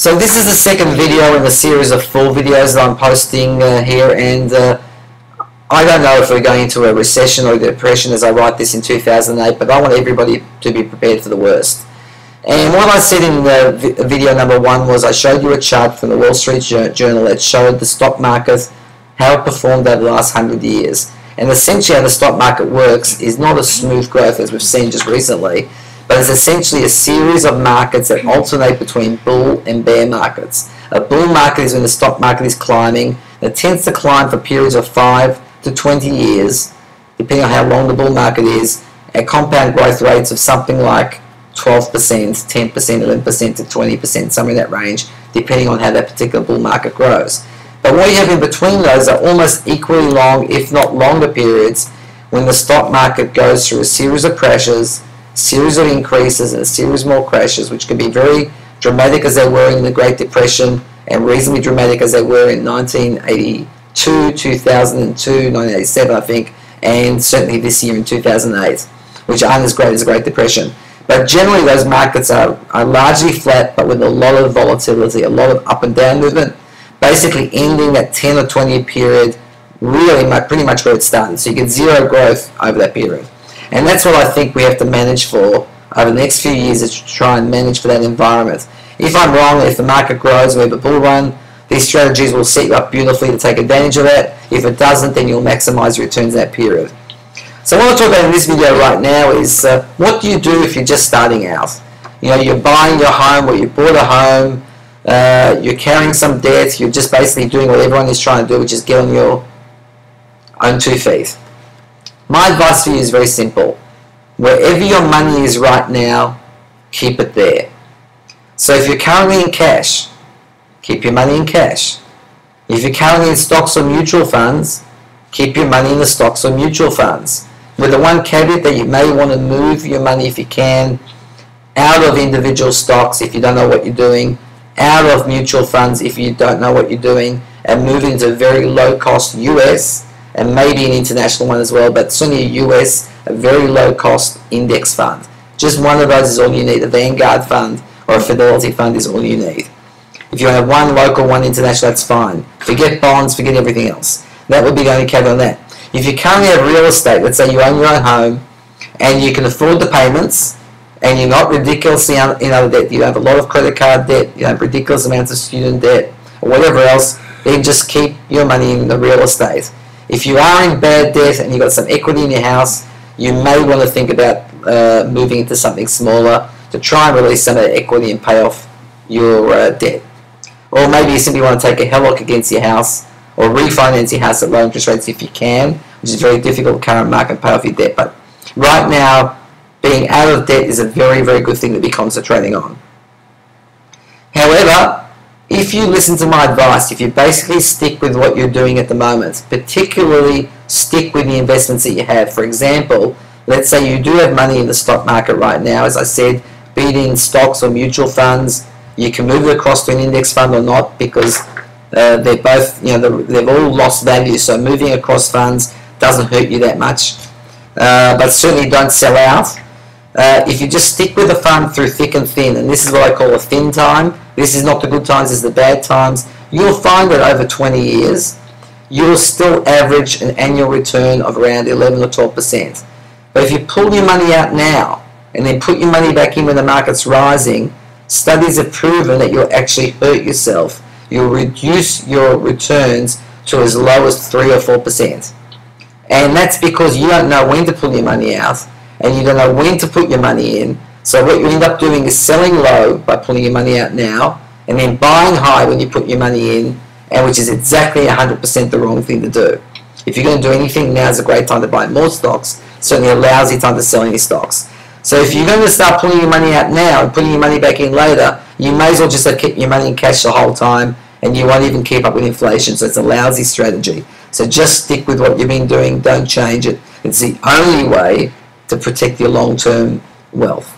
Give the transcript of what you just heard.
So this is the second video in the series of 4 videos that I'm posting here, and I don't know if we're going into a recession or a depression as I write this in 2008, but I want everybody to be prepared for the worst. And what I said in the video number 1 was I showed you a chart from the Wall Street Journal that showed the stock market, how it performed over the last 100 years. And essentially how the stock market works is not a smooth growth as we've seen just recently, but it's essentially a series of markets that alternate between bull and bear markets. A bull market is when the stock market is climbing. It tends to climb for periods of 5 to 20 years, depending on how long the bull market is, at compound growth rates of something like 12%, 10%, 11% to 20%, somewhere in that range, depending on how that particular bull market grows. But what you have in between those are almost equally long, if not longer periods, when the stock market goes through a series of crashes, series of increases, and a series more crashes, which can be very dramatic as they were in the Great Depression and reasonably dramatic as they were in 1982, 2002, 1987 I think, and certainly this year in 2008, which aren't as great as the Great Depression. But generally those markets are largely flat, but with a lot of volatility, a lot of up and down movement, basically ending that 10 or 20 year period really pretty much where it started. So you get zero growth over that period. And that's what I think we have to manage for over the next few years, is to try and manage for that environment. If I'm wrong, if the market grows, we have a bull run, these strategies will set you up beautifully to take advantage of that. If it doesn't, then you'll maximize your returns in that period. So what I'll talk about in this video right now is what do you do if you're just starting out? You know, you're buying your home, or you bought a home, you're carrying some debt, you're just basically doing what everyone is trying to do, which is get on your own 2 feet. My advice for you is very simple. Wherever your money is right now, keep it there. So if you're currently in cash, keep your money in cash. If you're currently in stocks or mutual funds, keep your money in the stocks or mutual funds. With the one caveat that you may want to move your money, if you can, out of individual stocks if you don't know what you're doing, out of mutual funds if you don't know what you're doing, and move into a very low cost US, and maybe an international one as well, but certainly a US, a very low cost index fund. Just one of those is all you need. A Vanguard fund or a Fidelity fund is all you need. If you have one local, one international, that's fine. Forget bonds, forget everything else. That would be the only caveat on that. If you currently have real estate, let's say you own your own home, and you can afford the payments, and you're not ridiculously in other debt, you have a lot of credit card debt, you have ridiculous amounts of student debt, or whatever else, then just keep your money in the real estate. If you are in bad debt and you've got some equity in your house, you may want to think about moving into something smaller to try and release some of that equity and pay off your debt. Or maybe you simply want to take a HELOC against your house, or refinance your house at low interest rates if you can, which is very difficult in the current market, and pay off your debt. But right now, being out of debt is a very, very good thing to be concentrating on. However, if you listen to my advice, if you basically stick with what you're doing at the moment, particularly stick with the investments that you have. For example, let's say you do have money in the stock market right now, as I said, be it in stocks or mutual funds. You can move it across to an index fund or not, because they're both, you know, they've all lost value, so moving across funds doesn't hurt you that much. But certainly don't sell out. If you just stick with the fund through thick and thin, and this is what I call a thin time, this is not the good times, this is the bad times, you'll find that over 20 years, you'll still average an annual return of around 11 or 12%. But if you pull your money out now, and then put your money back in when the market's rising, studies have proven that you'll actually hurt yourself. You'll reduce your returns to as low as 3 or 4%. And that's because you don't know when to pull your money out, and you don't know when to put your money in. So what you end up doing is selling low by pulling your money out now, and then buying high when you put your money in, and which is exactly 100% the wrong thing to do. If you're going to do anything, now is a great time to buy more stocks, certainly a lousy time to sell any stocks. So if you're going to start pulling your money out now and putting your money back in later, you may as well just have kept your money in cash the whole time, and you won't even keep up with inflation, so it's a lousy strategy. So just stick with what you've been doing, don't change it. It's the only way to protect your long-term wealth.